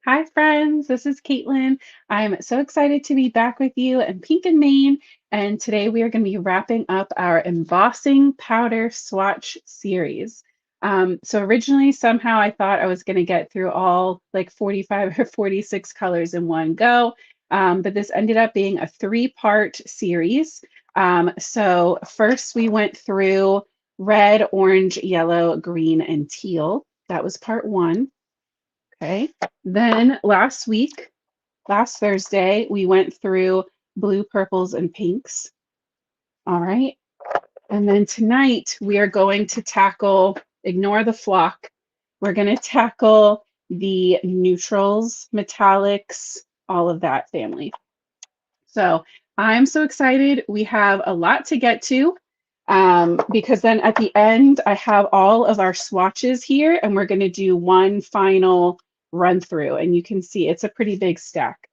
Hi, friends. This is Caitlin. I'm so excited to be back with you in Pink and Maine. And today we are going to be wrapping up our Embossing Powder Swatch series. So originally, somehow I thought I was going to get through all like 45 or 46 colors in one go. But this ended up being a three-part series. So first we went through red, orange, yellow, green, and teal. That was part one. Okay. Then last week, last Thursday, we went through blue, purples, and pinks. All right. And then tonight, we are going to tackle, ignore the flock. We're going to tackle the neutrals, metallics, all of that family. So I'm so excited. We have a lot to get to because then at the end, I have all of our swatches here and we're going to do one final run through. And you can see it's a pretty big stack.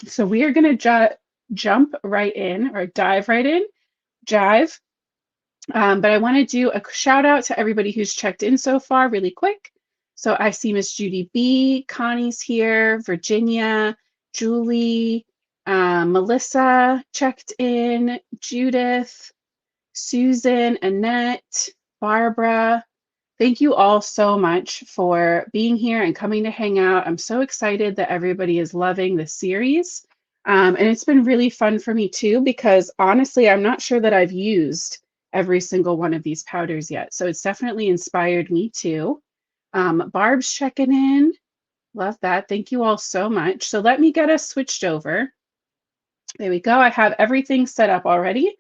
So we are going to jump right in or dive right in, jive. But I want to do a shout out to everybody who's checked in so far really quick. So I see Miss Judy B, Connie's here, Virginia, Julie, Melissa checked in, Judith, Susan, Annette, Barbara. Thank you all so much for being here and coming to hang out. I'm so excited that everybody is loving the series. And it's been really fun for me too, because honestly, I'm not sure that I've used every single one of these powders yet. So it's definitely inspired me too. Barb's checking in. Love that. Thank you all so much. So let me get us switched over. There we go. I have everything set up already.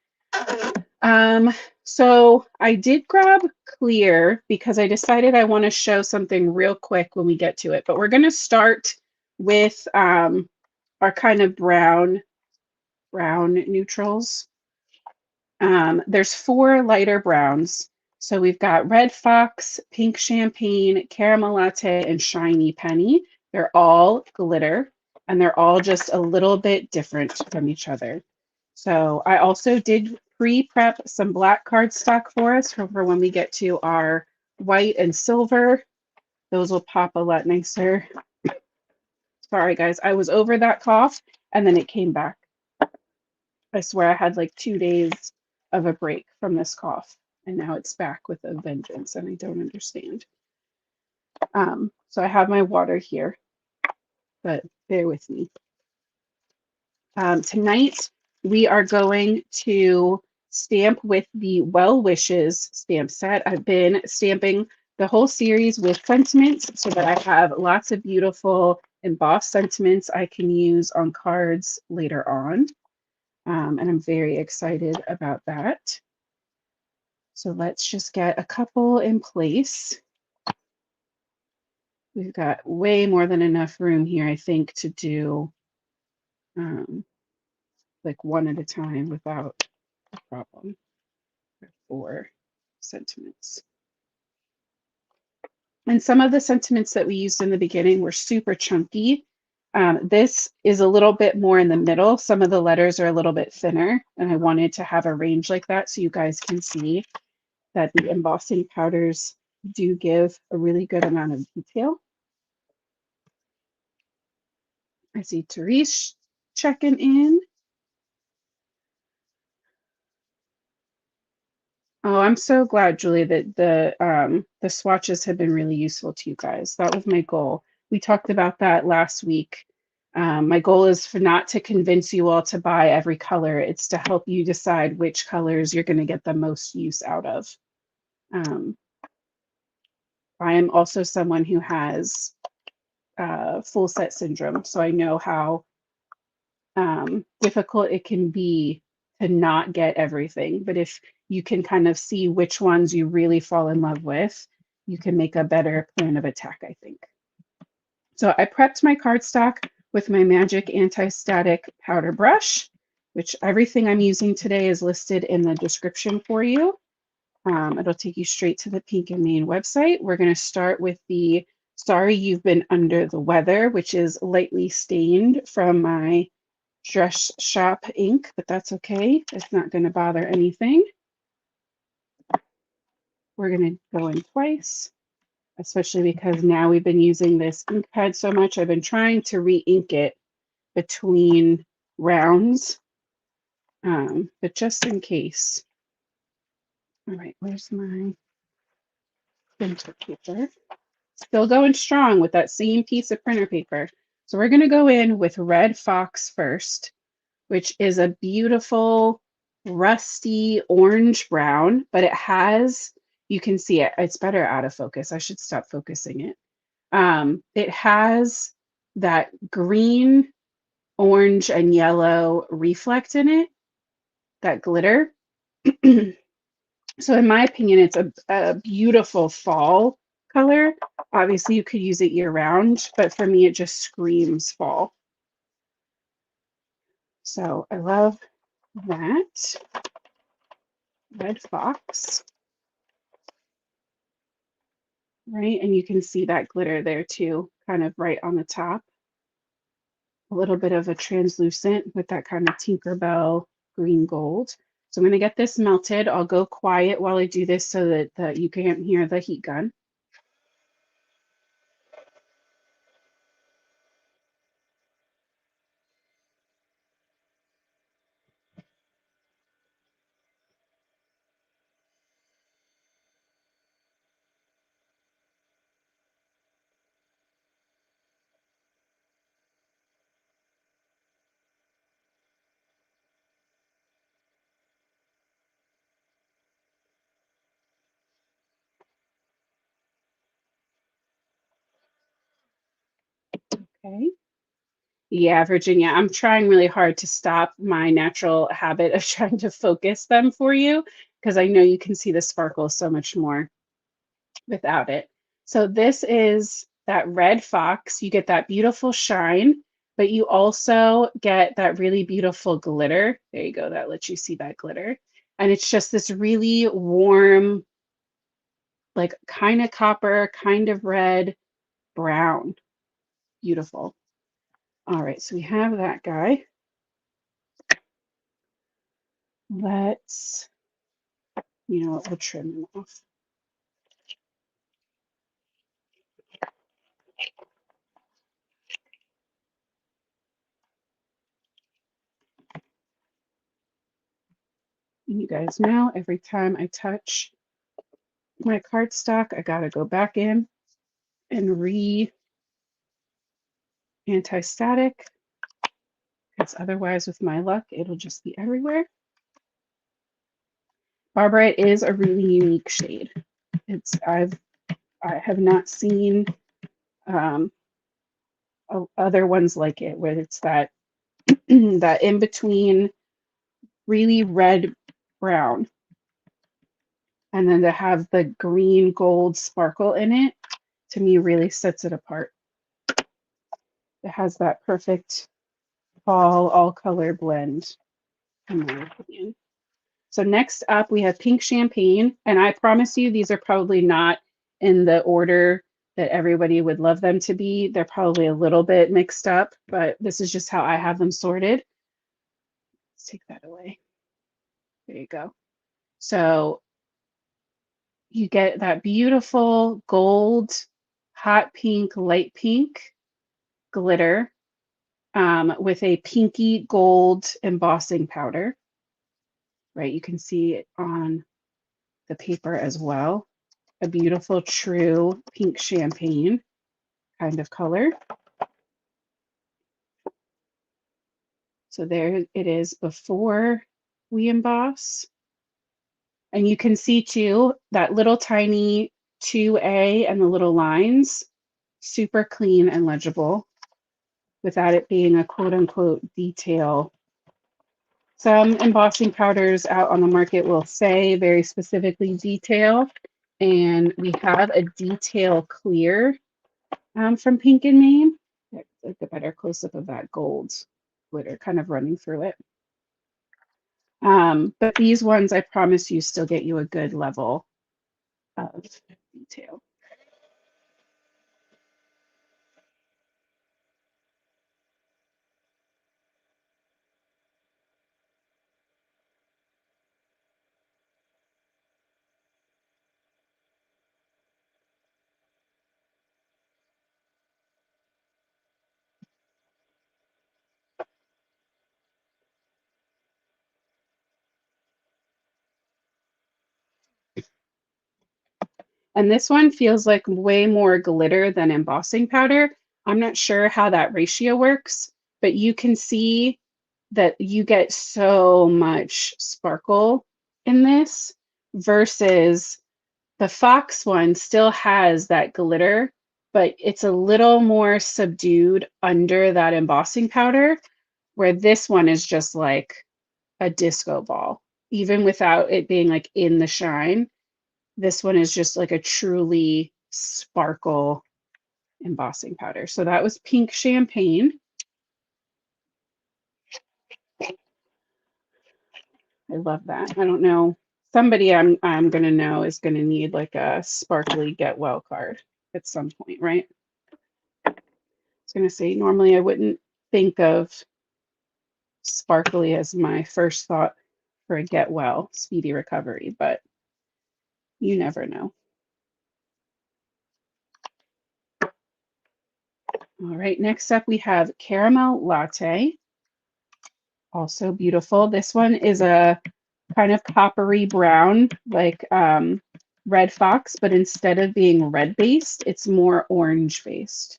So I did grab clear because I decided I want to show something real quick when we get to it. But we're going to start with our kind of brown neutrals. There's four lighter browns. So we've got red fox, pink champagne, caramel latte, and shiny penny. They're all glitter and they're all just a little bit different from each other. So I also did pre-prep some black cardstock for us for when we get to our white and silver. Those will pop a lot nicer. Sorry, guys, I was over that cough and then it came back. I swear I had like 2 days of a break from this cough, and now it's back with a vengeance, and I don't understand. So I have my water here, but bear with me. Tonight, we are going to stamp with the Well Wishes stamp set. I've been stamping the whole series with sentiments so that I have lots of beautiful embossed sentiments I can use on cards later on. And I'm very excited about that. So let's just get a couple in place. We've got way more than enough room here, I think, to do like one at a time without a problem. 4 sentiments. And some of the sentiments that we used in the beginning were super chunky. This is a little bit more in the middle. Some of the letters are a little bit thinner, and I wanted to have a range like that so you guys can see that the embossing powders do give a really good amount of detail. I see Therese checking in. Oh, I'm so glad, Julie, that the swatches have been really useful to you guys. That was my goal. We talked about that last week. My goal is for not to convince you all to buy every color. It's to help you decide which colors you're going to get the most use out of. I am also someone who has full set syndrome, so I know how difficult it can be to not get everything. But if you can kind of see which ones you really fall in love with, you can make a better plan of attack, I think. So I prepped my cardstock with my Magic Anti-Static Powder Brush, which everything I'm using today is listed in the description for you. It'll take you straight to the Pink and Maine website. We're going to start with the Sorry You've Been Under the Weather, which is lightly stained from my dress shop ink, but that's okay. It's not going to bother anything. We're going to go in twice. especially because now we've been using this ink pad so much. I've been trying to re-ink it between rounds, but just in case. All right, where's my printer paper? Still going strong with that same piece of printer paper. So we're going to go in with Red Fox first, which is a beautiful rusty orange brown, but it has, you can see it, it's better out of focus. I should stop focusing it. It has that green, orange, and yellow reflect in it, that glitter. So in my opinion, it's a beautiful fall color. Obviously, you could use it year round, but for me, it just screams fall. So I love that. Red Fox, right? And you can see that glitter there too, kind of right on the top. A little bit of a translucent with that kind of Tinkerbell green gold. So I'm going to get this melted. I'll go quiet while I do this so that you can't hear the heat gun. Okay. Yeah, Virginia, I'm trying really hard to stop my natural habit of trying to focus them for you because I know you can see the sparkle so much more without it. So this is that Red Fox. You get that beautiful shine, but you also get that really beautiful glitter. There you go. That lets you see that glitter. And it's just this really warm, like kind of copper, kind of red, brown. Beautiful. All right, so we have that guy. Let's, you know what, we'll trim him off. You guys know every time I touch my cardstock, I gotta go back in and anti-static, because otherwise with my luck, it'll just be everywhere. Barbarite is a really unique shade. I have not seen um, other ones like it, where it's that that in between really red brown, and then to have the green gold sparkle in it, to me really sets it apart. It has that perfect fall all color blend, in my opinion. So next up we have Pink Champagne, and I promise you these are probably not in the order that everybody would love them to be. They're probably a little bit mixed up, but this is just how I have them sorted. Let's take that away. There you go. So you get that beautiful gold, hot pink, light pink glitter with a pinky gold embossing powder, right? You can see it on the paper as well. A beautiful, true pink champagne kind of color. So there it is before we emboss. And you can see too, that little tiny 2A and the little lines, super clean and legible without it being a quote unquote detail. Some embossing powders out on the market will say very specifically detail, and we have a detail clear from Pink and Main. Like a better close-up of that gold glitter kind of running through it. But these ones, I promise you, still get you a good level of detail. And this one feels like way more glitter than embossing powder. I'm not sure how that ratio works, but you can see that you get so much sparkle in this versus the Fox one still has that glitter, but it's a little more subdued under that embossing powder, where this one is just like a disco ball, even without it being like in the shine. This one is just like a truly sparkle embossing powder. So that was Pink Champagne. I love that. I don't know. Somebody I'm gonna know is gonna need like a sparkly get well card at some point, right? I was gonna say normally I wouldn't think of sparkly as my first thought for a get well, speedy recovery, but you never know. All right, next up we have Caramel Latte. Also beautiful. This one is a kind of coppery brown, like Red Fox, but instead of being red based, it's more orange based.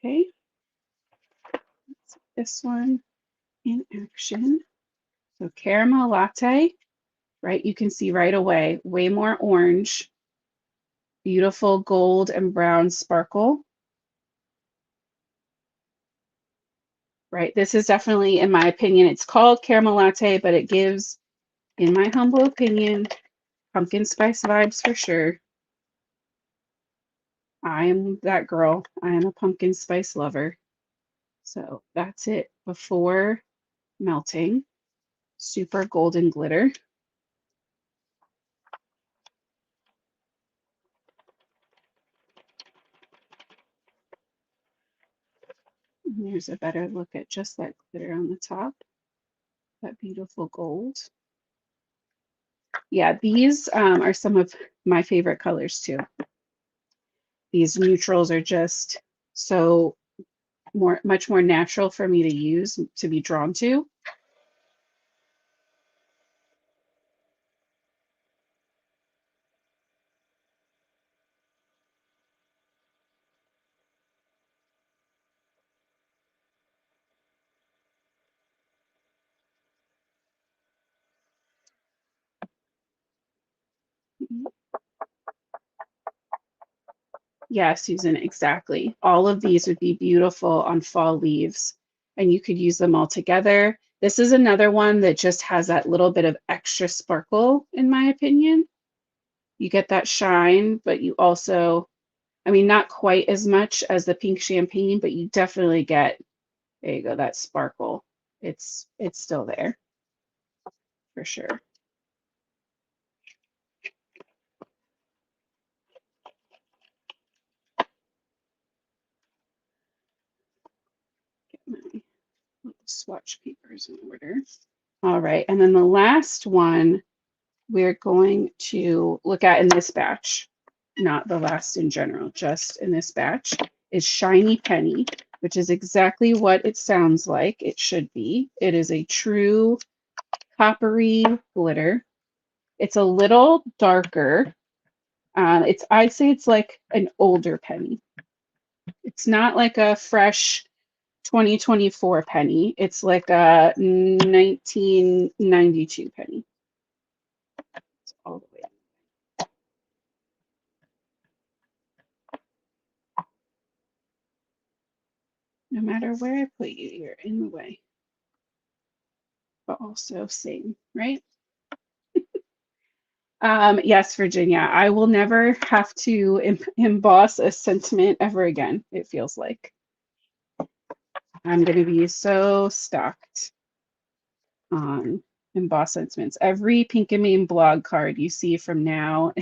Okay, let's see this one in action. So Caramel Latte, right? You can see right away, way more orange, beautiful gold and brown sparkle, right? This is definitely, in my opinion, it's called Caramel Latte, but it gives, in my humble opinion, pumpkin spice vibes for sure. I am that girl. I am a pumpkin spice lover. So that's it before melting. Super golden glitter. And there's a better look at just that glitter on the top. That beautiful gold. Yeah, these are some of my favorite colors too. These neutrals are just so much more natural for me to use, to be drawn to. Yeah, Susan, exactly. All of these would be beautiful on fall leaves, and you could use them all together. This is another one that just has that little bit of extra sparkle, in my opinion. You get that shine, but you also, I mean, not quite as much as the Pink Champagne, but you definitely get, there you go, that sparkle. It's still there for sure. Get my little swatch papers in order. All right, and then the last one we're going to look at in this batch, not the last in general, just in this batch, is Shiny Penny, which is exactly what it sounds like it should be. It is a true coppery glitter. It's a little darker. I'd say it's like an older penny. It's not like a fresh 2024 penny. It's like a 1992 penny. It's all the way up. No matter where I put you, you're in the way, but also same, right? Yes, Virginia, I will never have to emboss a sentiment ever again, it feels like. I'm going to be so stocked on emboss sentiments. Every Pink and Mean blog card you see from now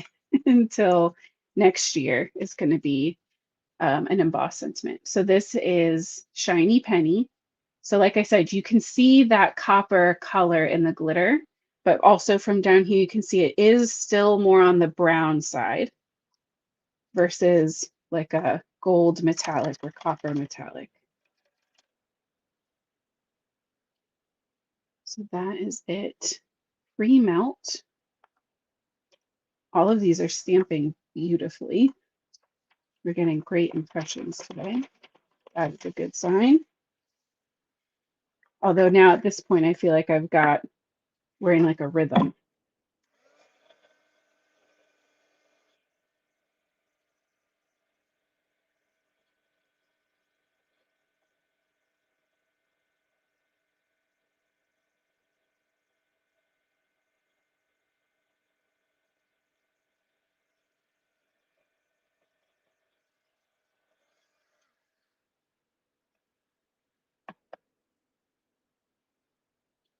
until next year is going to be an embossed sentiment. So this is Shiny Penny. So like I said, you can see that copper color in the glitter, but also from down here, you can see it is still more on the brown side versus like a gold metallic or copper metallic. So that is it. Pre-melt. All of these are stamping beautifully. We're getting great impressions today. That is a good sign. Although now at this point, I feel like we're in like a rhythm.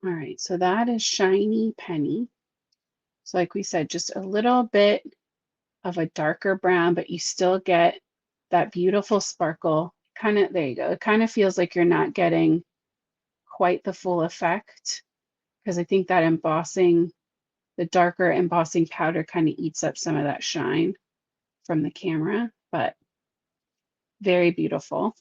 All right, so that is Shiny Penny. So like we said, just a little bit of a darker brown, but you still get that beautiful sparkle. Kind of, there you go. It kind of feels like you're not getting quite the full effect because I think that embossing, the darker embossing powder kind of eats up some of that shine from the camera, but very beautiful.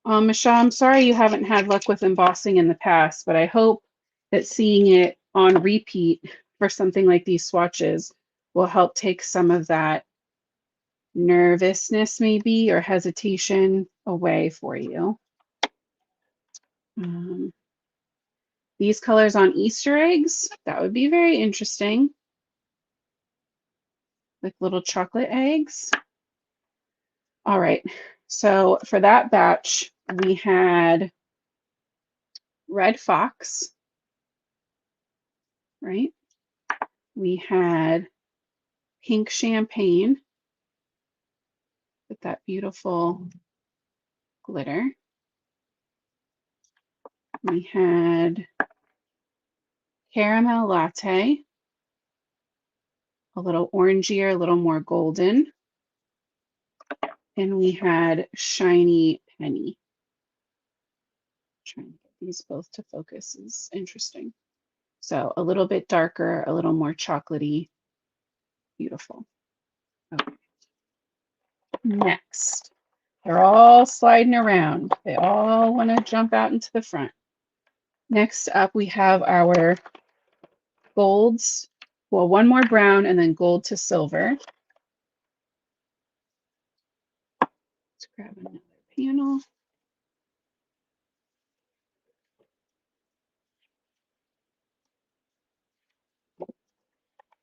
Michelle, I'm sorry you haven't had luck with embossing in the past, but I hope that seeing it on repeat for something like these swatches will help take some of that nervousness maybe or hesitation away for you. These colors on Easter eggs, that would be very interesting. Like little chocolate eggs. All right, so for that batch, we had Red Fox, right? We had Pink Champagne with that beautiful glitter. We had Caramel Latte, a little orangier, a little more golden. And we had Shiny Penny. Trying to get these both to focus is interesting. So a little bit darker, a little more chocolatey. Beautiful. Okay. Next, they're all sliding around. They all want to jump out into the front. Next up, we have our golds. Well, one more brown and then gold to silver. Let's grab another panel.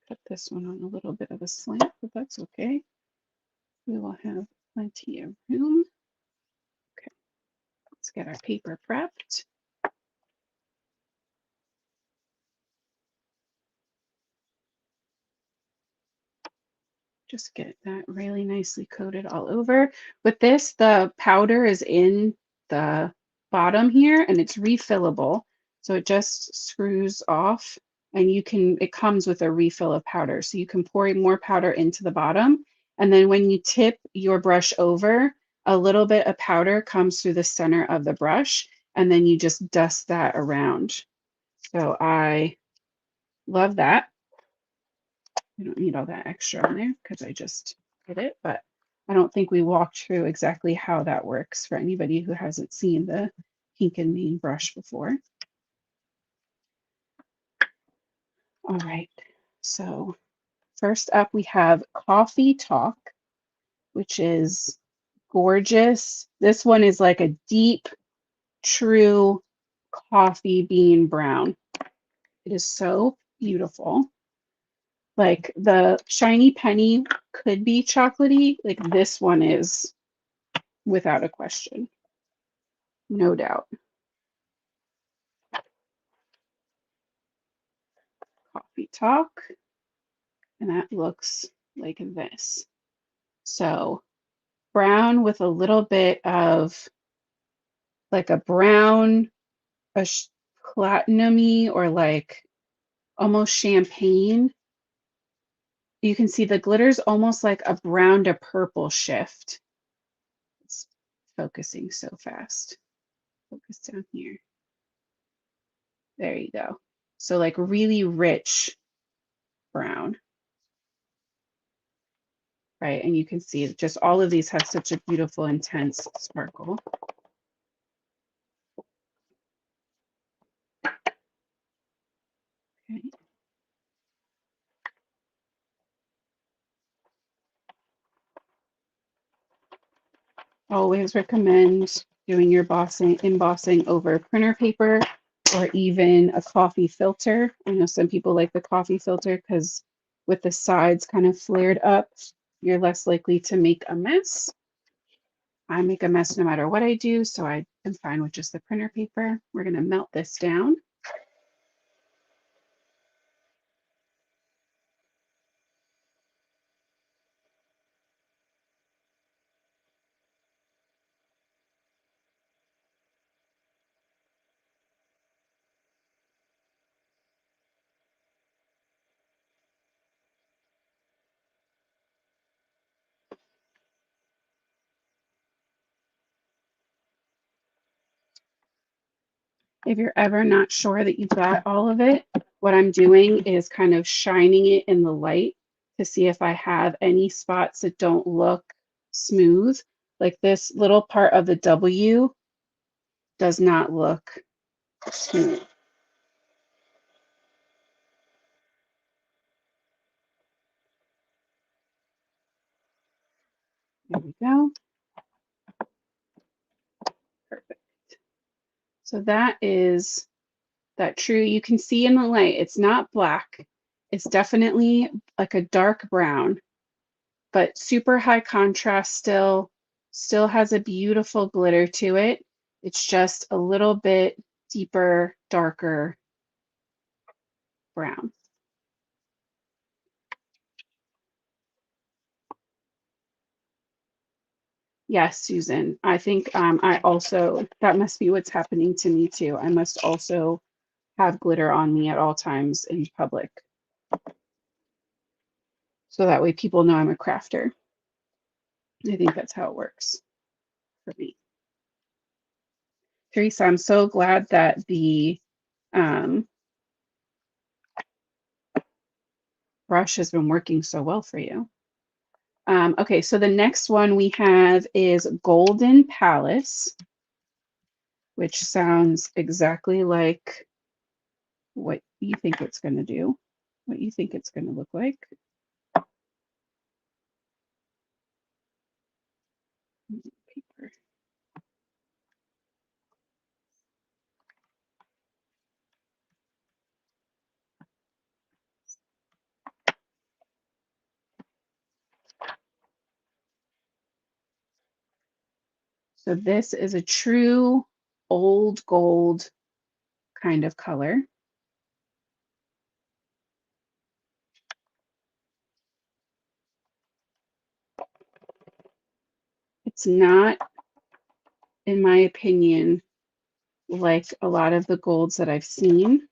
Put this one on a little bit of a slant, but that's okay. We will have plenty of room. Okay, let's get our paper prepped. Just get that really nicely coated all over. With this, the powder is in the bottom here and it's refillable. So it just screws off and it comes with a refill of powder. So you can pour more powder into the bottom. And then when you tip your brush over, a little bit of powder comes through the center of the brush and then you just dust that around. So I love that. You don't need all that extra on there because I just did it, but I don't think we walked through exactly how that works for anybody who hasn't seen the Pink and Main brush before. All right, so first up we have Coffee Talk, which is gorgeous. This one is like a deep, true coffee bean brown. It is so beautiful. Like the Shiny Penny could be chocolatey, like this one is without a question. No doubt. Coffee Talk. And that looks like this. So brown with a little bit of like a brown, a platinumy or like almost champagne. You can see the glitter's almost like a brown to purple shift. It's focusing so fast. Focus down here. There you go. So like really rich brown, right? And you can see just all of these have such a beautiful, intense sparkle. Okay. Always recommend doing your embossing over printer paper or even a coffee filter. I know some people like the coffee filter because with the sides kind of flared up, you're less likely to make a mess. I make a mess no matter what I do, so I am fine with just the printer paper. We're going to melt this down. If you're ever not sure that you've got all of it, what I'm doing is kind of shining it in the light to see if I have any spots that don't look smooth. Like this little part of the W does not look smooth. There we go. Perfect. So that is that true. You can see in the light, it's not black. It's definitely like a dark brown, but super high contrast still has a beautiful glitter to it. It's just a little bit deeper, darker brown. Yes, Susan. I think I also, that must be what's happening to me too. I must also have glitter on me at all times in public. So that way people know I'm a crafter. I think that's how it works for me. Teresa, I'm so glad that the um, brush has been working so well for you. Okay, so the next one we have is Golden Palace, which sounds exactly like what you think it's going to do, what you think it's going to look like. Paper. So this is a true old gold kind of color. It's not, in my opinion, like a lot of the golds that I've seen.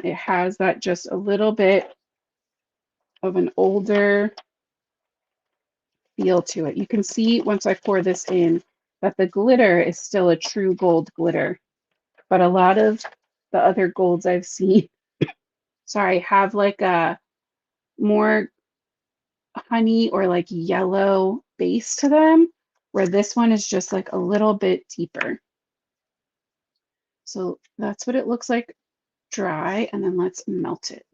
It has that just a little bit of an older feel to it. You can see once I pour this in that the glitter is still a true gold glitter, but a lot of the other golds I've seen, sorry, have like a more honey or like yellow base to them, where this one is just like a little bit deeper. So that's what it looks like dry, and then let's melt it.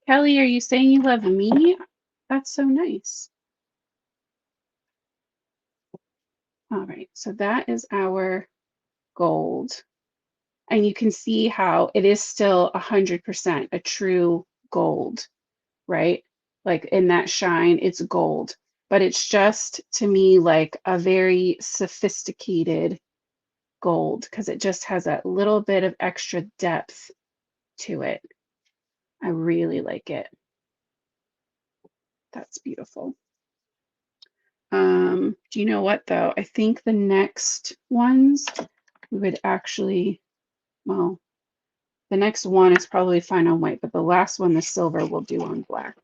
Kelly, are you saying you love me? That's so nice. All right, so that is our gold. And you can see how it is still 100% a true gold, right? Like in that shine, it's gold, but it's just to me like a very sophisticated gold because it just has that little bit of extra depth to it. I really like it. That's beautiful. Do you know what though? I think the next ones we would actually, well, the next one is probably fine on white, but the last one, the silver, will do on black.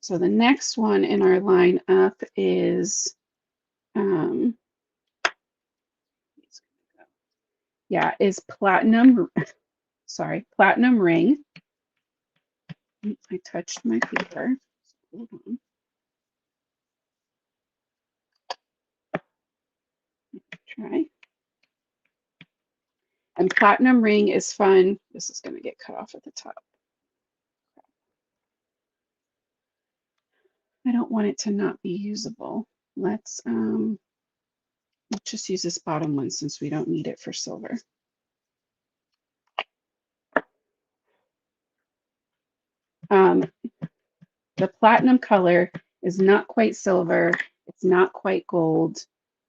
So the next one in our lineup is, is platinum, sorry, platinum ring. I touched my paper. Hold on. Try. And platinum ring is fun. This is going to get cut off at the top. I don't want it to not be usable. Let's just use this bottom one since we don't need it for silver. The platinum color is not quite silver. It's not quite gold.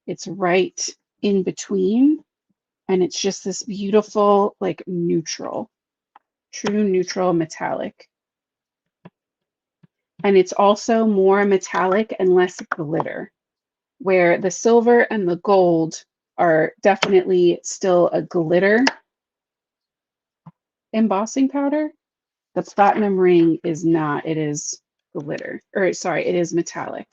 It's right in between. And it's just this beautiful, like neutral, true neutral metallic. And it's also more metallic and less glitter, where the silver and the gold are definitely still a glitter embossing powder. The platinum ring is not, it is glitter, or sorry, it is metallic.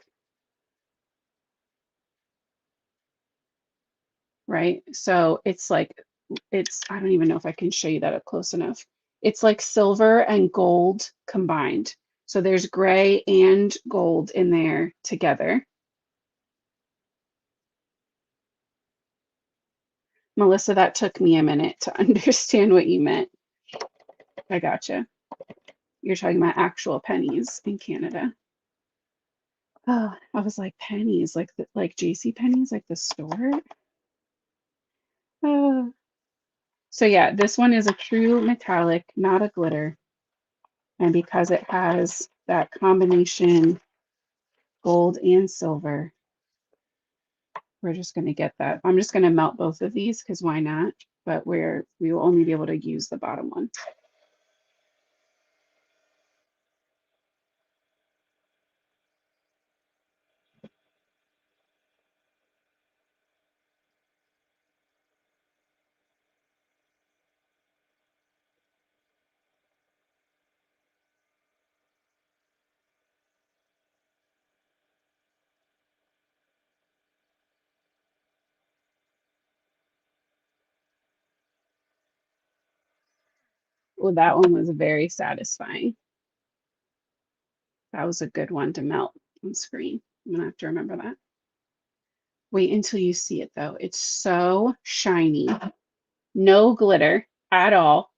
Right? So it's like, I don't even know if I can show you that up close enough. It's like silver and gold combined. So there's gray and gold in there together. Melissa, that took me a minute to understand what you meant. I gotcha. You're talking about actual pennies in Canada. Oh, I was like pennies, like JC Penney's, like the store. Oh. So yeah, this one is a true metallic, not a glitter. And because it has that combination gold and silver, we're just going to get that. I'm just going to melt both of these because why not? But we will only be able to use the bottom one. Well, that one was very satisfying. That was a good one to melt on screen. I'm gonna have to remember that. Wait until you see it though. It's so shiny. No glitter at all.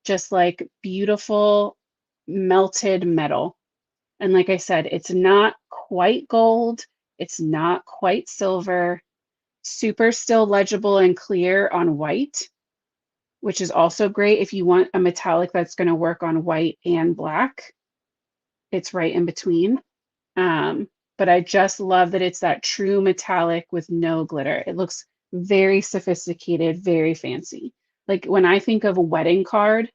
Just like beautiful melted metal. And like I said, it's not quite gold. It's not quite silver. Super still legible and clear on white, which is also great if you want a metallic that's going to work on white and black. It's right in between. But I just love that it's that true metallic with no glitter. It looks very sophisticated, very fancy. Like when I think of a wedding card,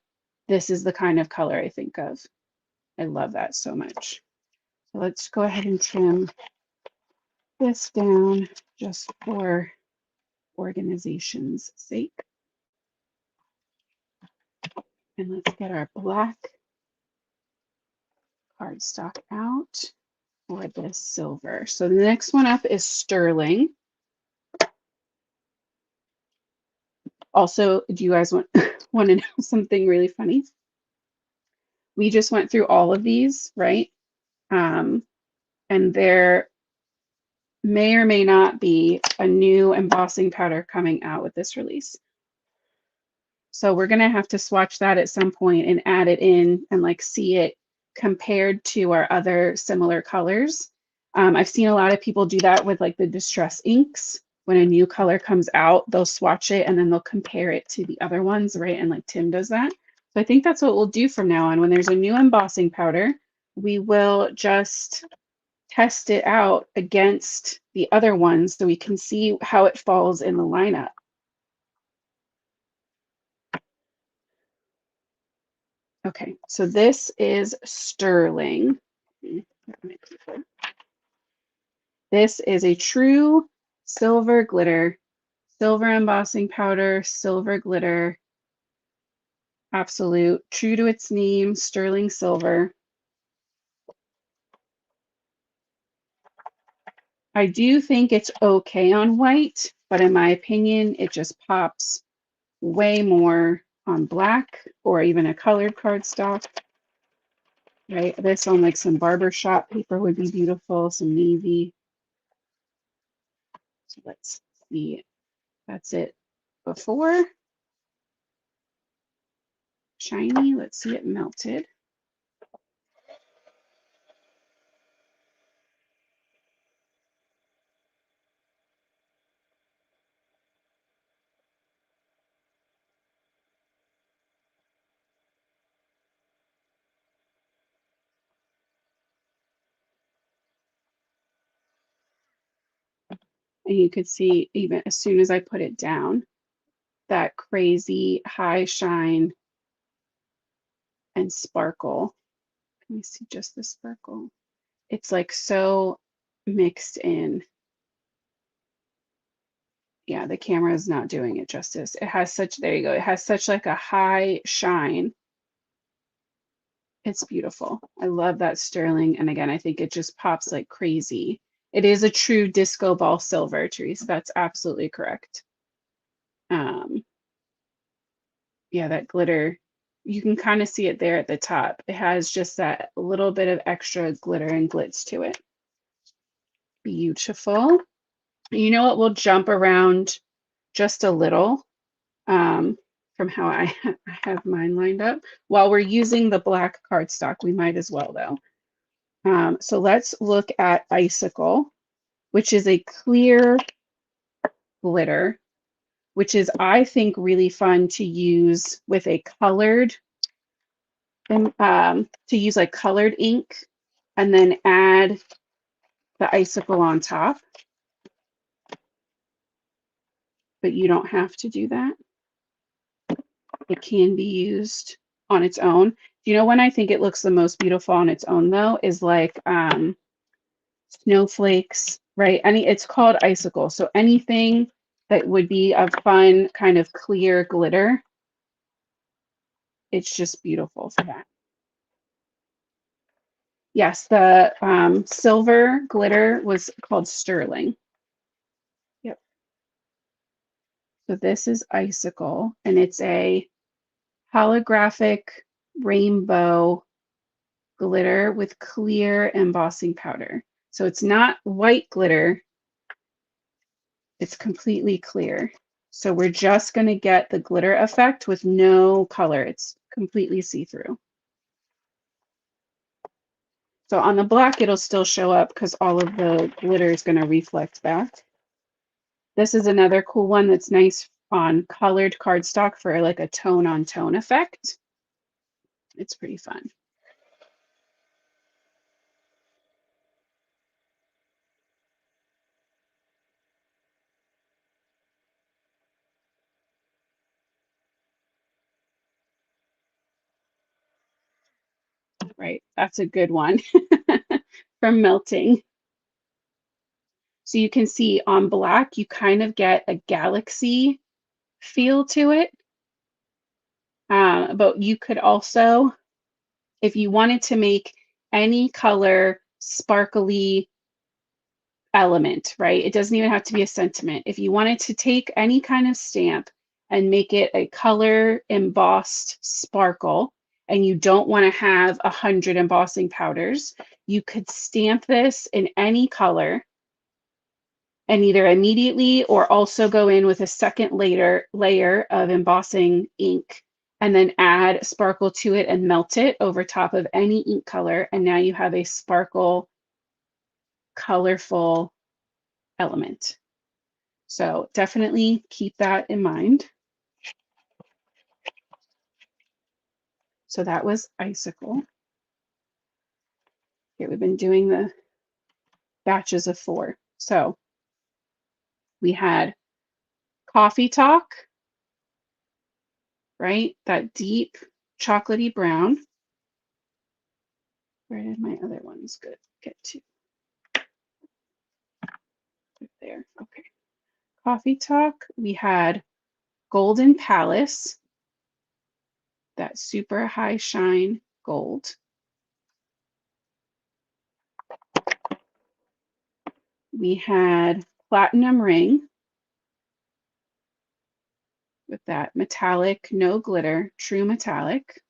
this is the kind of color I think of. I love that so much. So let's go ahead and trim this down just for organization's sake. And let's get our black cardstock out for this silver. So the next one up is sterling. Also, do you guys want to know something really funny? We just went through all of these, right? And there may or may not be a new embossing powder coming out with this release. So we're going to have to swatch that at some point and add it in and like see it compared to our other similar colors. I've seen a lot of people do that with like the distress inks. When a new color comes out, they'll swatch it and then they'll compare it to the other ones, right? And like Tim does that. So I think that's what we'll do from now on. When there's a new embossing powder, we will just test it out against the other ones so we can see how it falls in the lineup. Okay, so this is sterling. This is a true silver glitter, silver embossing powder, silver glitter, absolute, true to its name, sterling silver. I do think it's okay on white, but in my opinion, it just pops way more on black or even a colored cardstock. Right, this on like some barbershop paper would be beautiful, some navy. So let's see, that's it before. Shiny, let's see it melted. And you could see even as soon as I put it down, that crazy high shine and sparkle. Can you see just the sparkle? It's like so mixed in. Yeah, the camera is not doing it justice. It has such, there you go. It has such like a high shine. It's beautiful. I love that sterling. And again, I think it just pops like crazy. It is a true disco ball silver, Therese. That's absolutely correct. Um, yeah, that glitter, you can kind of see it there at the top. It has just that little bit of extra glitter and glitz to it. Beautiful. You know what? We'll jump around just a little from how I have mine lined up. While we're using the black cardstock, we might as well though. So let's look at Icicle, which is a clear glitter, which is, I think, really fun to use with a colored, to use like colored ink and then add the icicle on top. But you don't have to do that. It can be used on its own. You know when I think it looks the most beautiful on its own though is like snowflakes, right? It's called icicle. So anything that would be a fun kind of clear glitter, it's just beautiful for that. Yes, the silver glitter was called sterling. Yep. So this is icicle, and it's a holographic rainbow glitter with clear embossing powder. So it's not white glitter, it's completely clear. So we're just going to get the glitter effect with no color. It's completely see-through. So on the black, it'll still show up because all of the glitter is going to reflect back. This is another cool one that's nice on colored cardstock for like a tone on tone effect. It's pretty fun. Right, that's a good one from melting. So you can see on black, you kind of get a galaxy feel to it. But you could also, if you wanted to make any color sparkly element, right? It doesn't even have to be a sentiment. If you wanted to take any kind of stamp and make it a color embossed sparkle, and you don't want to have 100 embossing powders, you could stamp this in any color and either immediately or also go in with a second layer of embossing ink and then add sparkle to it and melt it over top of any ink color. And now you have a sparkle, colorful element. So definitely keep that in mind. So that was icicle. Here we've been doing the batches of 4. So we had coffee talk, right? That deep chocolatey brown. Where did my other ones get to? Right there. Okay. Coffee Talk. We had Golden Palace, that super high shine gold. We had Platinum Ring with that metallic, no glitter, true metallic.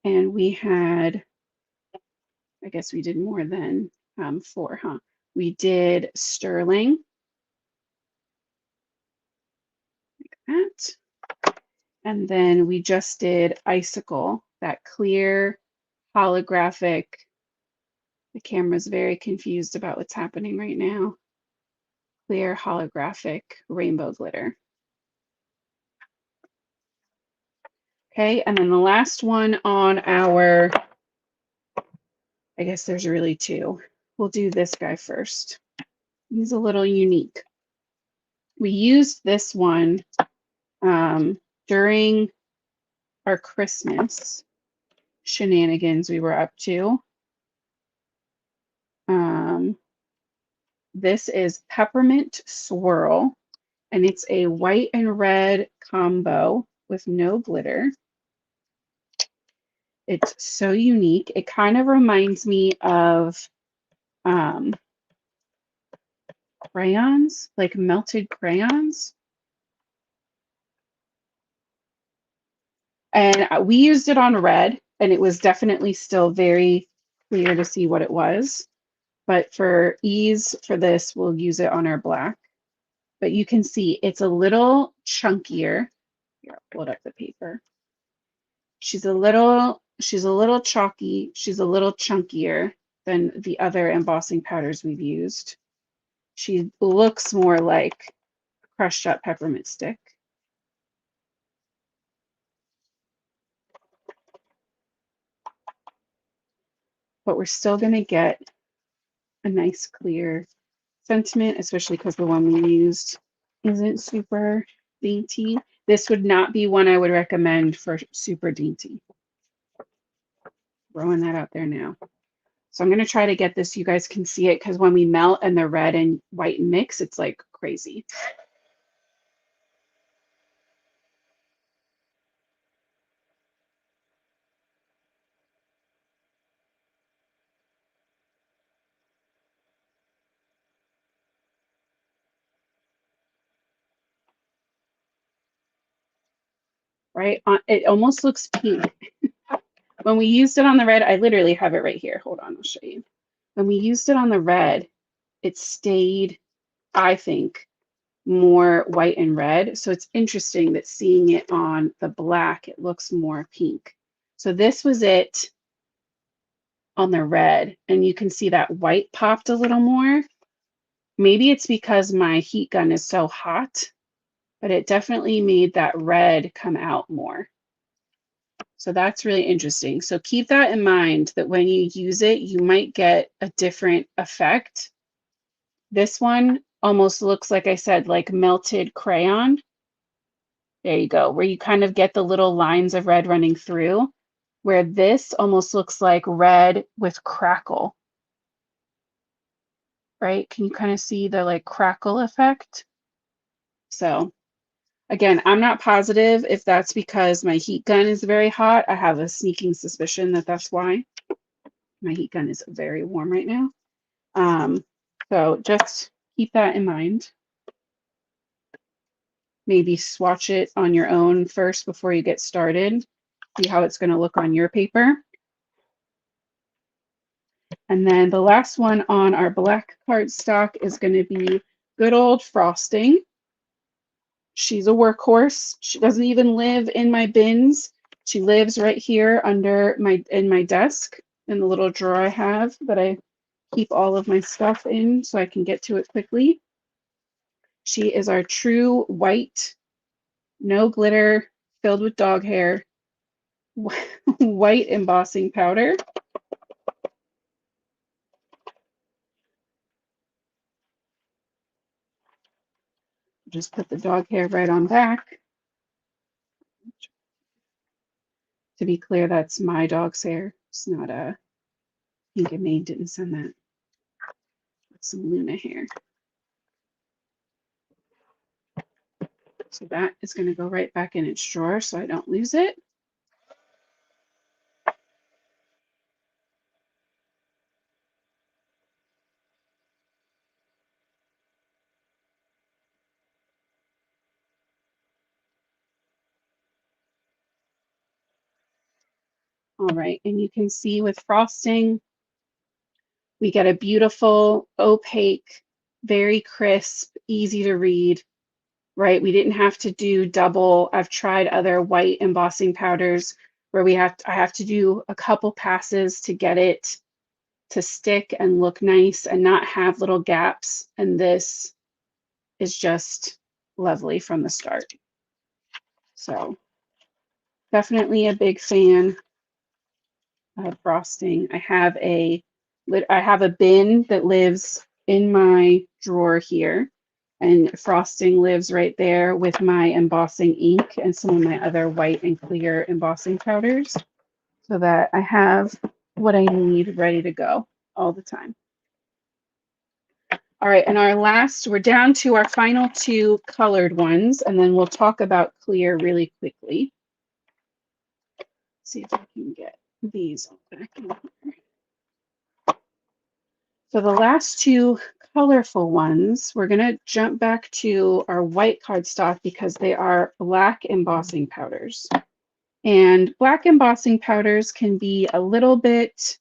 And we had, I guess we did more than 4, huh? We did Sterling, like that. And then we just did Icicle, that clear holographic. The camera's very confused about what's happening right now. Clear holographic rainbow glitter. Okay, and then the last one on our, I guess there's really 2. We'll do this guy first. He's a little unique. We used this one during our Christmas shenanigans we were up to. This is Peppermint Swirl, and it's a white and red combo with no glitter. It's so unique. It kind of reminds me of crayons, like melted crayons. And we used it on red, and it was definitely still very clear to see what it was. But for ease for this, we'll use it on our black. But you can see it's a little chunkier. Here, I'll pull up the paper. She's a little chalky. She's a little chunkier than the other embossing powders we've used. She looks more like a crushed up peppermint stick. But we're still going to get a nice clear sentiment, especially because the one we used isn't super dainty. This would not be one I would recommend for super dainty. Throwing that out there now. So I'm going to try to get this, you guys can see it, because when we melt and the red and white mix, it's like crazy. Right? It almost looks pink. When we used it on the red, I literally have it right here. Hold on, I'll show you. When we used it on the red, it stayed, I think, more white and red. So it's interesting that seeing it on the black, it looks more pink. So this was it on the red, and you can see that white popped a little more. Maybe it's because my heat gun is so hot, but it definitely made that red come out more. So that's really interesting. So keep that in mind, that when you use it, you might get a different effect. This one almost looks, like I said, like melted crayon. There you go, where you kind of get the little lines of red running through, where this almost looks like red with crackle. Right? Can you kind of see the like crackle effect? So again, I'm not positive if that's because my heat gun is very hot. I have a sneaking suspicion that that's why. My heat gun is very warm right now. So just keep that in mind. Maybe swatch it on your own first before you get started. See how it's going to look on your paper. And then the last one on our black cardstock is going to be good old Frosting. She's a workhorse. She doesn't even live in my bins. She lives right here under my desk, in the little drawer I have that I keep all of my stuff in so I can get to it quickly. She is our true white, no glitter, filled with dog hair, white embossing powder. Just put the dog hair right on back. To be clear, that's my dog's hair. It's not a Pink and Mane didn't send that. It's some Luna hair. So that is going to go right back in its drawer so I don't lose it. All right, and you can see with frosting, we get a beautiful, opaque, very crisp, easy to read, right? We didn't have to do double. I've tried other white embossing powders where I have to do a couple passes to get it to stick and look nice and not have little gaps. And this is just lovely from the start. So definitely a big fan frosting. I have a bin that lives in my drawer here, and frosting lives right there with my embossing ink and some of my other white and clear embossing powders, so that I have what I need ready to go all the time. All right, and we're down to our final two colored ones, and then we'll talk about clear really quickly. See if I can get these back in here. So the last two colorful ones, we're going to jump back to our white cardstock because they are black embossing powders. And black embossing powders can be a little bit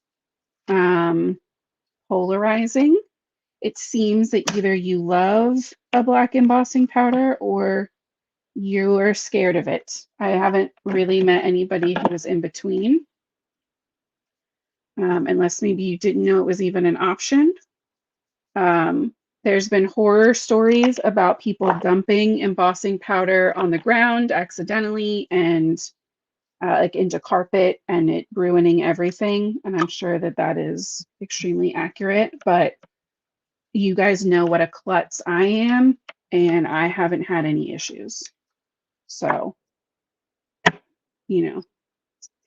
polarizing. It seems that either you love a black embossing powder or you are scared of it. I haven't really met anybody who was in between, unless maybe you didn't know it was even an option. There's been horror stories about people dumping embossing powder on the ground accidentally and like into carpet and it ruining everything. And I'm sure that that is extremely accurate, but you guys know what a klutz I am, and I haven't had any issues. So, you know,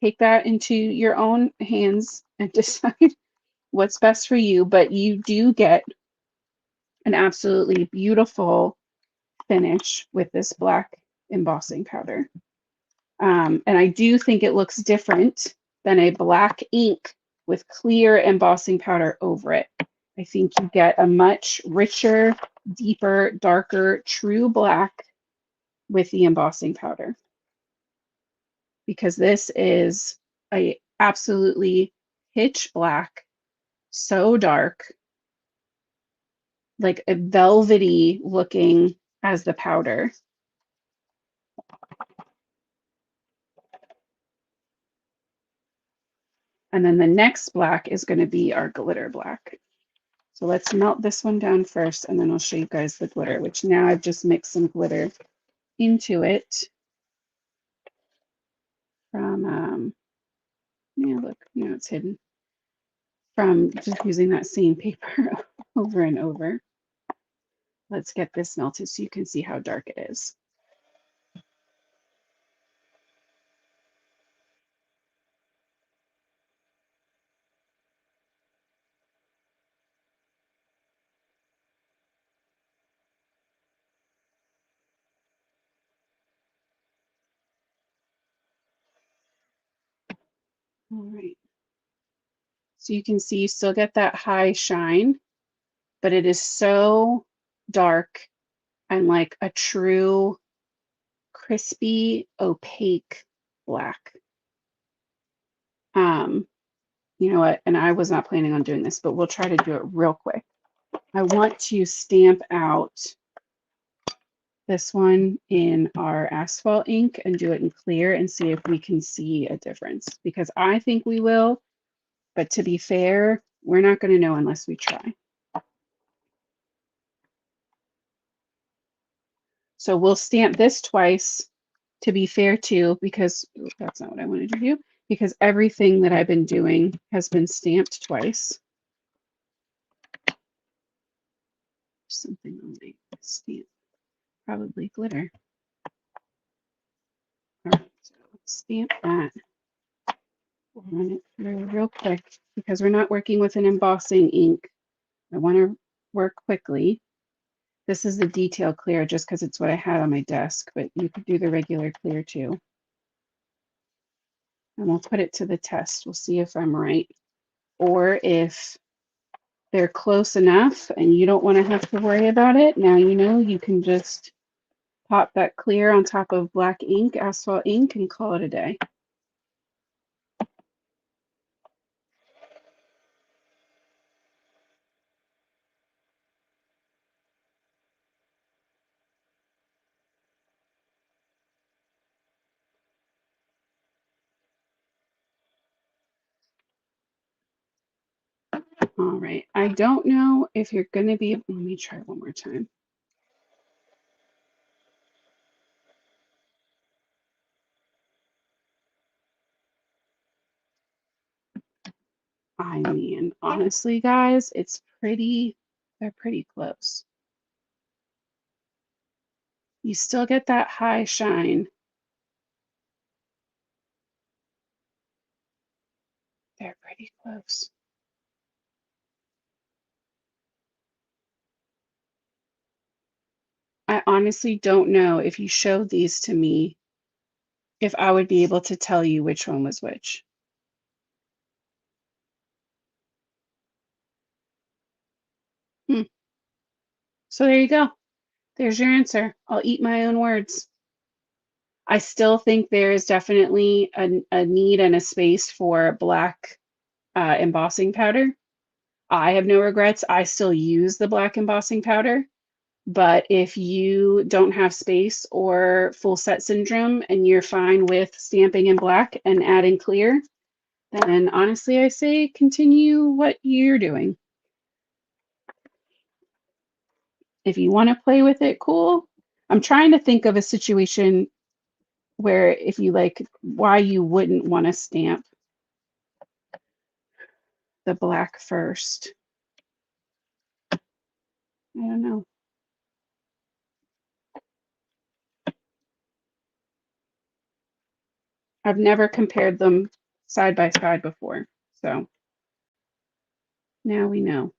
take that into your own hands and decide what's best for you. But you do get an absolutely beautiful finish with this black embossing powder. And I do think it looks different than a black ink with clear embossing powder over it. I think you get a much richer, deeper, darker, true black with the embossing powder. Because this is a absolutely pitch black, so dark, like a velvety looking as the powder. And then the next black is going to be our glitter black. So let's melt this one down first, and then I'll show you guys the glitter, which now I've just mixed some glitter into it from, yeah, look, it's hidden from just using that same paper over and over. Let's get this melted so you can see how dark it is. All right. So you can see you still get that high shine, but it is so dark and like a true crispy, opaque black. You know what? And I was not planning on doing this, but we'll try to do it real quick. I want to stamp out this one in our asphalt ink and do it in clear and see if we can see a difference, because I think we will, but to be fair, we're not going to know unless we try. So we'll stamp this twice to be fair too, because that's not what I wanted to do, because everything that I've been doing has been stamped twice. Something on my stamp, probably glitter. All right, so let's stamp that. Run it through real quick because we're not working with an embossing ink. I want to work quickly. This is the detail clear just because it's what I had on my desk, but you could do the regular clear too. And we'll put it to the test. We'll see if I'm right or if they're close enough and you don't want to have to worry about it. Now you know you can just pop that clear on top of black ink, asphalt ink, and call it a day. All right. I don't know if you're going to be, let me try one more time. I mean, honestly, guys, they're pretty close. You still get that high shine. They're pretty close. I honestly don't know if you showed these to me, if I would be able to tell you which one was which. Hmm. So there you go. There's your answer. I'll eat my own words. I still think there is definitely a need and a space for black embossing powder. I have no regrets. I still use the black embossing powder. But if you don't have space or full set syndrome and you're fine with stamping in black and adding clear, then honestly, I say continue what you're doing. If you want to play with it, cool. I'm trying to think of a situation where if you like, why you wouldn't want to stamp the black first. I don't know. I've never compared them side by side before. So now we know.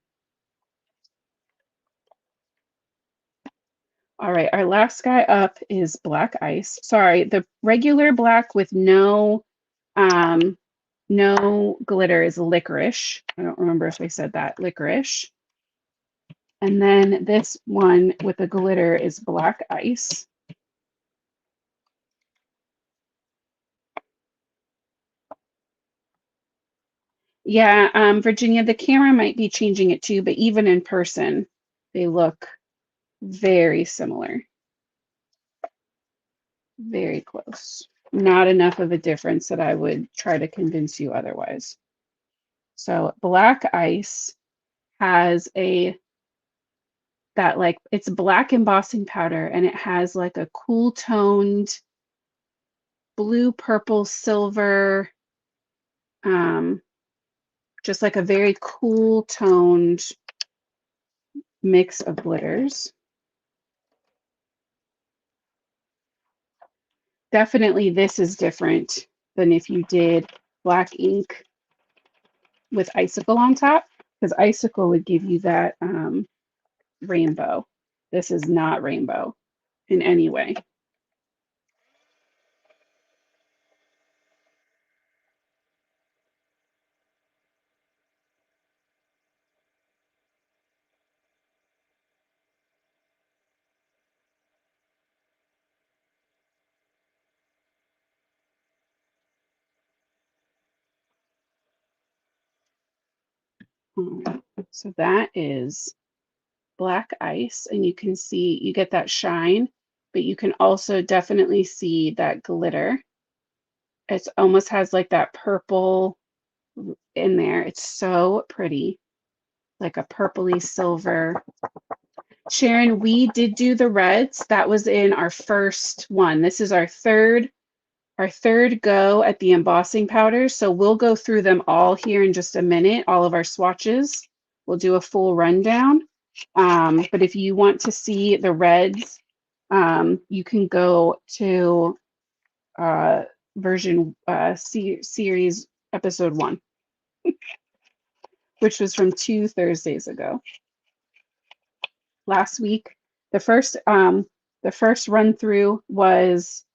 All right, our last guy up is black ice. Sorry, the regular black with um no glitter is licorice. I don't remember if I said that, licorice. And then this one with the glitter is black ice. Yeah, Virginia, the camera might be changing it too, but even in person, they look very similar. Very close. Not enough of a difference that I would try to convince you otherwise. So black ice has it's black embossing powder and it has like a cool toned blue, purple, silver, um, just like a very cool toned mix of glitters. Definitely this is different than if you did black ink with icicle on top, because icicle would give you that rainbow. This is not rainbow in any way. So that is black ice, and you can see you get that shine, but you can also definitely see that glitter. It almost has like that purple in there. It's so pretty, like a purpley silver. Sharon, we did do the reds. That was in our first one. This is our third go at the embossing powders. So we'll go through them all here in just a minute, all of our swatches. We'll do a full rundown. But if you want to see the reds, you can go to version series episode 1, which was from 2 Thursdays ago. Last week, the first run through was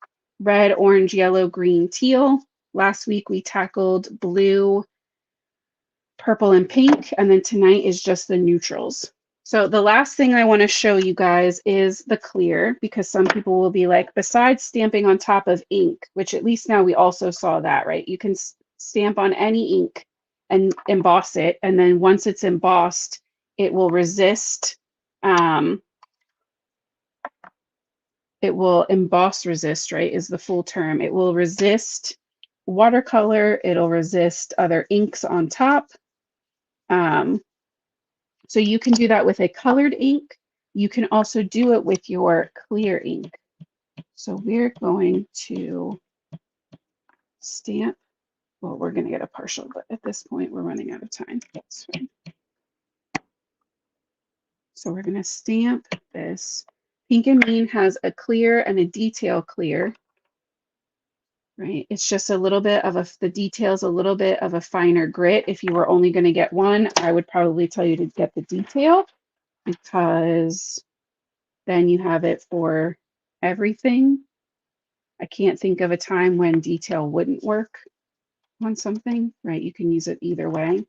red, orange, yellow, green, teal. Last week we tackled blue, purple, and pink, and then tonight is just the neutrals. So the last thing I want to show you guys is the clear, because some people will be like, besides stamping on top of ink, which at least now we also saw that, right? You can stamp on any ink and emboss it, and then once it's embossed, it will resist. It will emboss resist, right, is the full term. It will resist watercolor. It'll resist other inks on top. So you can do that with a colored ink. You can also do it with your clear ink. So we're going to stamp. Well, we're going to get a partial, but at this point, we're running out of time. That's fine. So we're going to stamp this. Pink and Mean has a clear and a detail clear. Right, it's just a little bit of the details, a little bit of a finer grit. If you were only going to get one, I would probably tell you to get the detail, because then you have it for everything. I can't think of a time when detail wouldn't work on something, right? You can use it either way.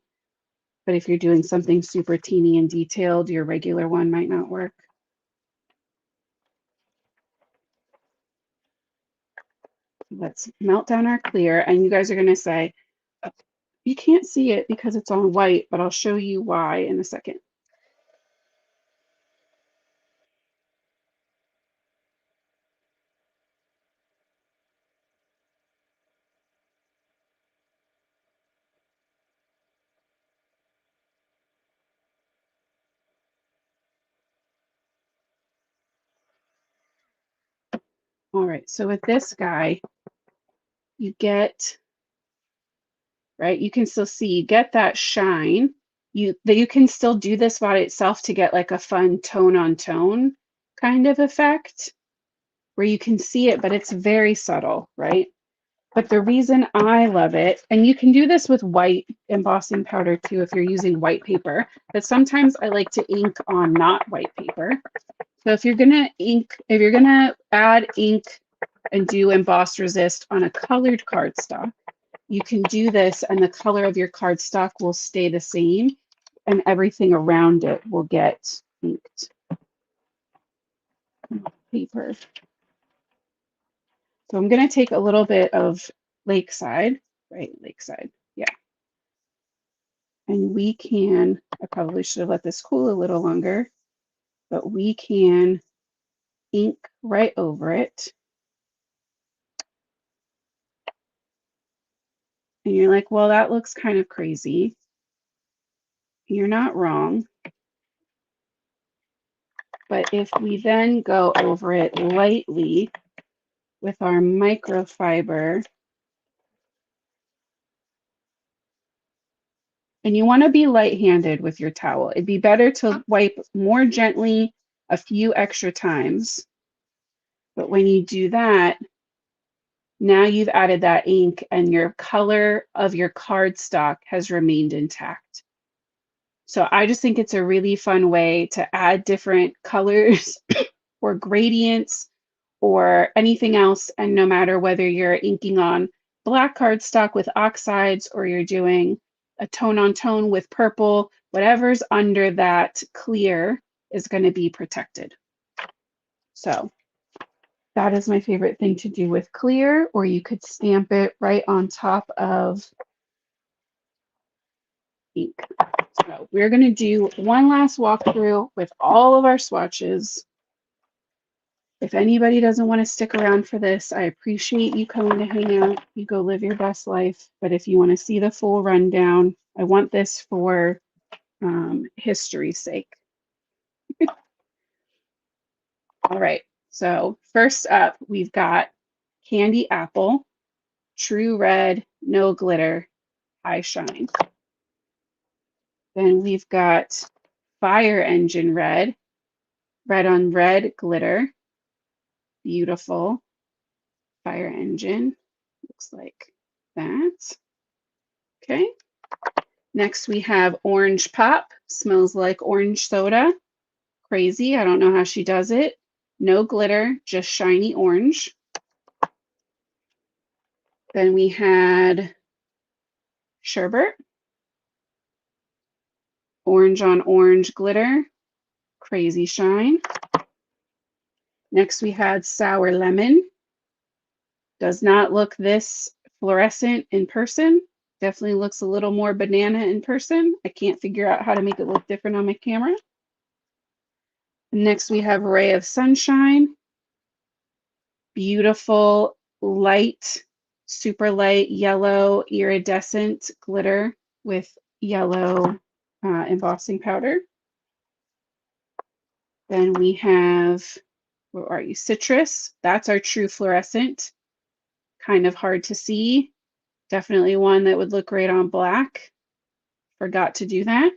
But if you're doing something super teeny and detailed, your regular one might not work. Let's melt down our clear, and you guys are going to say, you can't see it because it's on white, but I'll show you why in a second. All right, so with this guy, you get, right, you can still see, you get that shine. You can still do this by itself to get like a fun tone on tone kind of effect where you can see it, but it's very subtle, right? But the reason I love it, and you can do this with white embossing powder too if you're using white paper, but sometimes I like to ink on not white paper. So if you're gonna add ink and do emboss resist on a colored cardstock, you can do this and the color of your cardstock will stay the same and everything around it will get inked. Paper. So I'm going to take a little bit of Lakeside, right? Lakeside, yeah. And we can, I probably should have let this cool a little longer, but we can ink right over it. And you're like, well, that looks kind of crazy. You're not wrong. But if we then go over it lightly with our microfiber, and you want to be light-handed with your towel. It'd be better to wipe more gently a few extra times. But when you do that, now you've added that ink and your color of your cardstock has remained intact. So I just think it's a really fun way to add different colors or gradients or anything else. And no matter whether you're inking on black cardstock with oxides or you're doing a tone on tone with purple, whatever's under that clear is going to be protected. So that is my favorite thing to do with clear, or you could stamp it right on top of ink. So we're going to do one last walkthrough with all of our swatches. If anybody doesn't want to stick around for this, I appreciate you coming to hang out. You go live your best life. But if you want to see the full rundown, I want this for history's sake. All right. So first up, we've got Candy Apple, True Red, No Glitter, High Shine. Then we've got Fire Engine Red, Red on Red Glitter. Beautiful. Fire Engine. Looks like that. Okay. Next we have Orange Pop. Smells like orange soda. Crazy. I don't know how she does it. No glitter, just shiny orange. Then we had Sherbet. Orange on orange glitter. Crazy shine. Next we had Sour Lemon. Does not look this fluorescent in person. Definitely looks a little more banana in person. I can't figure out how to make it look different on my camera. Next we have Ray of Sunshine. Beautiful, light, super light yellow iridescent glitter with yellow embossing powder. Then we have, where are you? Citrus. That's our true fluorescent. Kind of hard to see. Definitely one that would look great on black. Forgot to do that.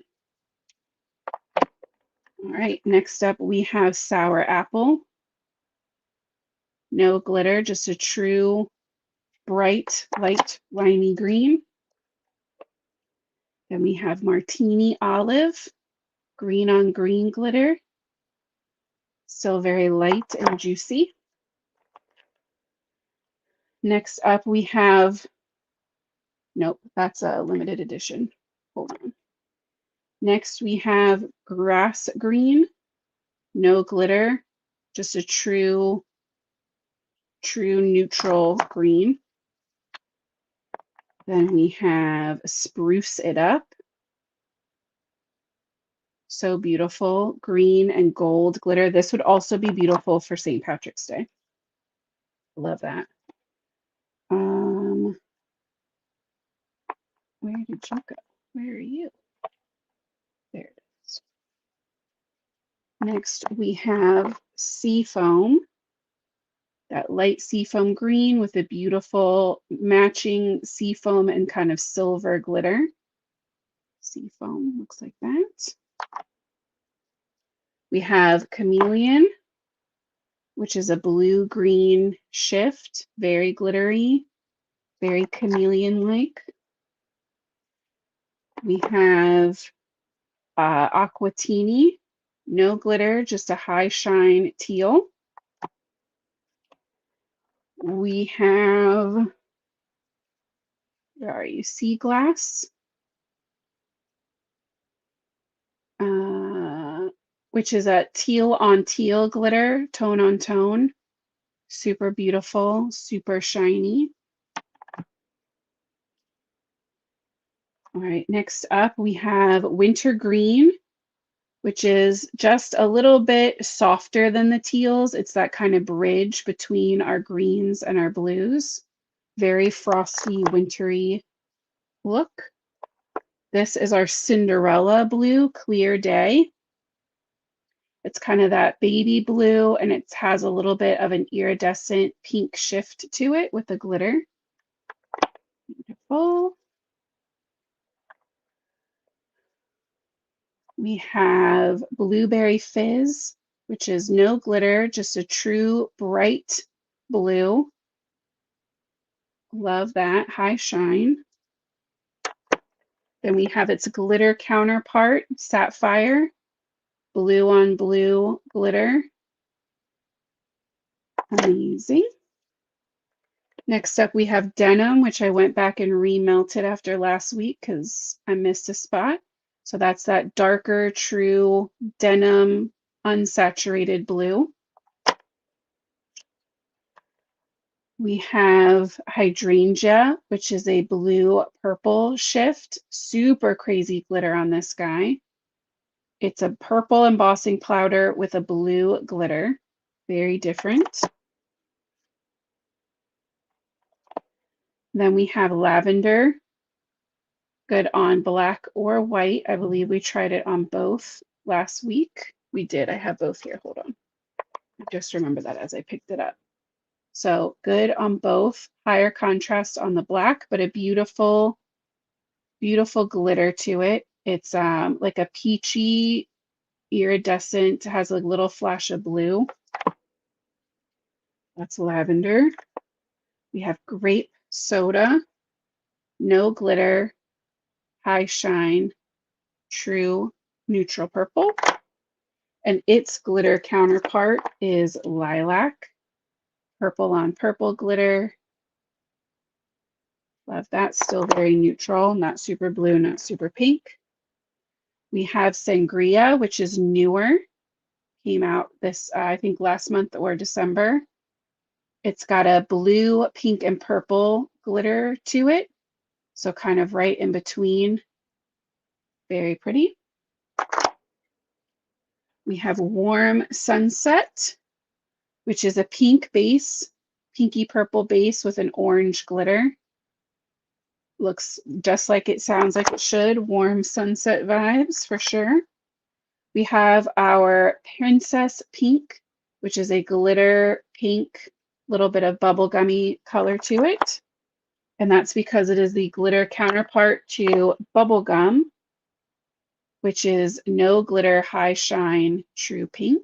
All right, next up we have Sour Apple. No glitter, just a true bright, light, limey green. Then we have Martini Olive, green on green glitter. Still very light and juicy. Next up we have, nope, that's a limited edition. Hold on. Next we have Grass Green, no glitter, just a true neutral green. Then we have Spruce It Up. So beautiful, green and gold glitter. This would also be beautiful for St. Patrick's Day. Love that. Where did you go? Where are you? There it is. Next we have Seafoam. That light seafoam green with a beautiful matching seafoam and kind of silver glitter. Seafoam looks like that. We have Chameleon, which is a blue-green shift, very glittery, very chameleon-like. We have Aquatini, no glitter, just a high shine teal. We have, where are you? Sea Glass, which is a teal on teal glitter, tone on tone. Super beautiful, super shiny. All right, next up we have Winter Green, which is just a little bit softer than the teals. It's that kind of bridge between our greens and our blues. Very frosty, wintry look. This is our Cinderella Blue Clear Day. It's kind of that baby blue, and it has a little bit of an iridescent pink shift to it with the glitter. Beautiful. We have Blueberry Fizz, which is no glitter, just a true bright blue. Love that, high shine. Then we have its glitter counterpart, Sapphire, blue on blue glitter. Amazing. Next up we have Denim, which I went back and remelted after last week because I missed a spot. So that's that darker, true denim, unsaturated blue. We have Hydrangea, which is a blue purple shift. Super crazy glitter on this guy. It's a purple embossing powder with a blue glitter. Very different. Then we have Lavender. Good on black or white. I believe we tried it on both last week. We did. I have both here. Hold on. I just remember that as I picked it up. So good on both. Higher contrast on the black, but a beautiful, beautiful glitter to it. It's like a peachy iridescent, has a little flash of blue. That's Lavender. We have Grape Soda, no glitter, High Shine True Neutral Purple. And its glitter counterpart is Lilac, purple on purple glitter. Love that, still very neutral, not super blue, not super pink. We have Sangria, which is newer, came out this, I think last month or December. It's got a blue, pink, and purple glitter to it. So kind of right in between, very pretty. We have Warm Sunset, which is a pink base, pinky purple base with an orange glitter. Looks just like it sounds like it should. Warm sunset vibes for sure. We have our Princess Pink, which is a glitter pink, little bit of bubblegummy color to it. And that's because it is the glitter counterpart to Bubblegum, which is No Glitter High Shine True Pink.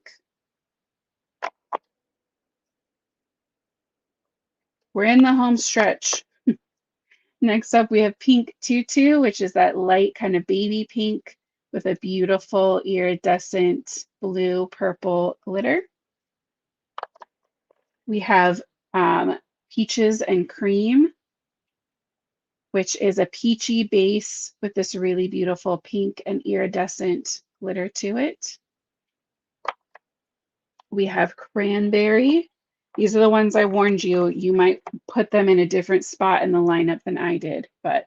We're in the home stretch. Next up, we have Pink Tutu, which is that light kind of baby pink with a beautiful iridescent blue purple glitter. We have Peaches and Cream, which is a peachy base with this really beautiful pink and iridescent glitter to it. We have Cranberry. These are the ones I warned you. You might put them in a different spot in the lineup than I did, but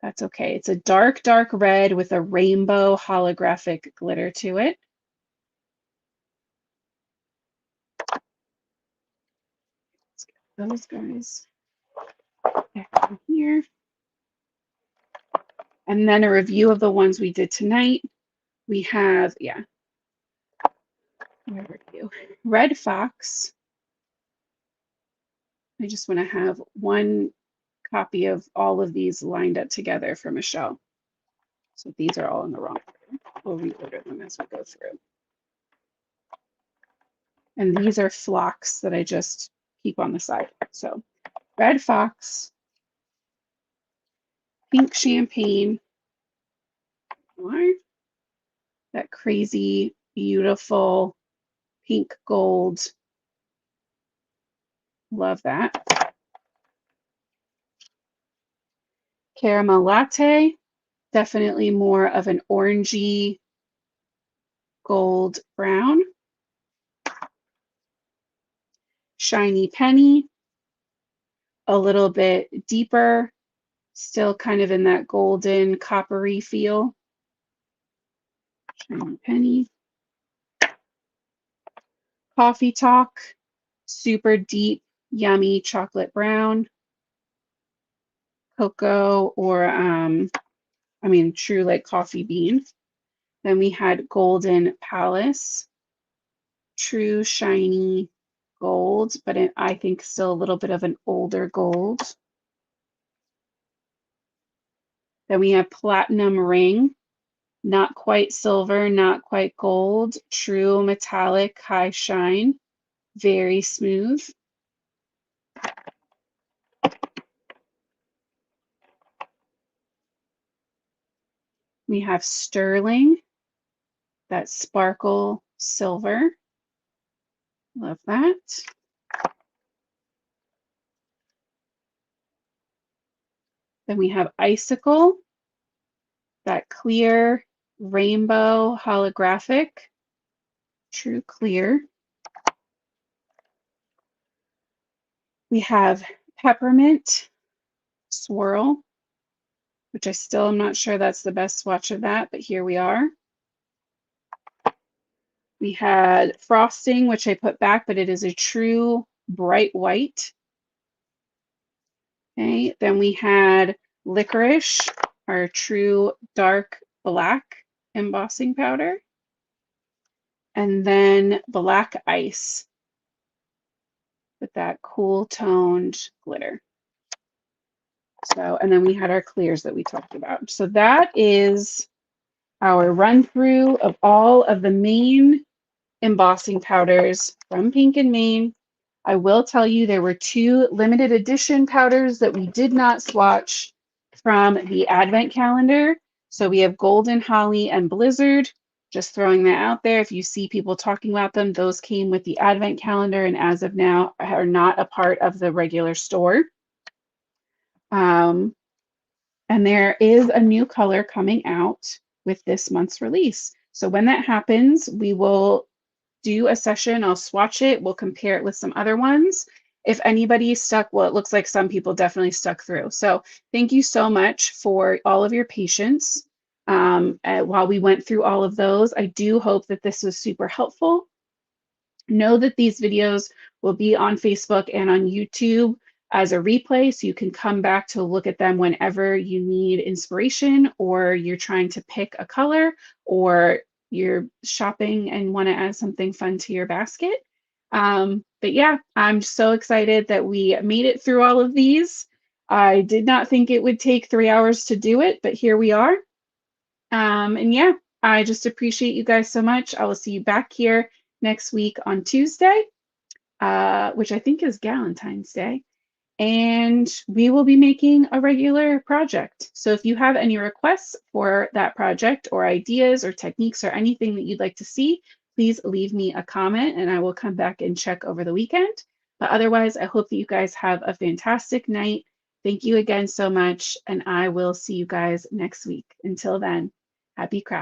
that's okay. It's a dark, dark red with a rainbow holographic glitter to it. Let's get those guys back in here. And then a review of the ones we did tonight. We have, where are you? Red Fox. I just want to have one copy of all of these lined up together for Michelle. So these are all in the wrong order. We'll reorder them as we go through. And these are flocks that I just keep on the side. So Red Fox, Pink Champagne, that crazy, beautiful pink gold. Love that. Caramel Latte, definitely more of an orangey gold brown. Shiny Penny, a little bit deeper, still kind of in that golden coppery feel. Shiny Penny. Coffee Talk, super deep, yummy chocolate brown. Cocoa or, true like coffee bean. Then we had Golden Palace, true shiny gold, but I think still a little bit of an older gold. Then we have Platinum Ring, not quite silver, not quite gold, true metallic high shine, very smooth. We have Sterling, that sparkle silver. Love that. Then we have Icicle, that clear rainbow holographic, true clear. We have Peppermint Swirl, which I still am not sure that's the best swatch of that, but here we are. We had Frosting, which I put back, but it is a true bright white. Okay, then we had Licorice, our true dark black embossing powder. And then Black Ice with that cool toned glitter. So, and then we had our clears that we talked about. So that is our run through of all of the main embossing powders from Pink and Main. I will tell you there were 2 limited edition powders that we did not swatch. from the Advent calendar. So we have Golden Holly and Blizzard. Just throwing that out there. If you see people talking about them, those came with the Advent calendar and as of now are not a part of the regular store. And there is a new color coming out with this month's release. So when that happens, we will do a session. I'll swatch it. We'll compare it with some other ones. If anybody stuck, well, it looks like some people definitely stuck through. So thank you so much for all of your patience while we went through all of those. I do hope that this was super helpful. Know that these videos will be on Facebook and on YouTube as a replay, so you can come back to look at them whenever you need inspiration or you're trying to pick a color or you're shopping and want to add something fun to your basket. But yeah, I'm so excited that we made it through all of these. I did not think it would take 3 hours to do it, but here we are. And yeah, I just appreciate you guys so much. I will see you back here next week on Tuesday, which I think is Galentine's Day. And we will be making a regular project. So if you have any requests for that project or ideas or techniques or anything that you'd like to see, please leave me a comment and I will come back and check over the weekend. But otherwise, I hope that you guys have a fantastic night. Thank you again so much, and I will see you guys next week. Until then, happy crafting.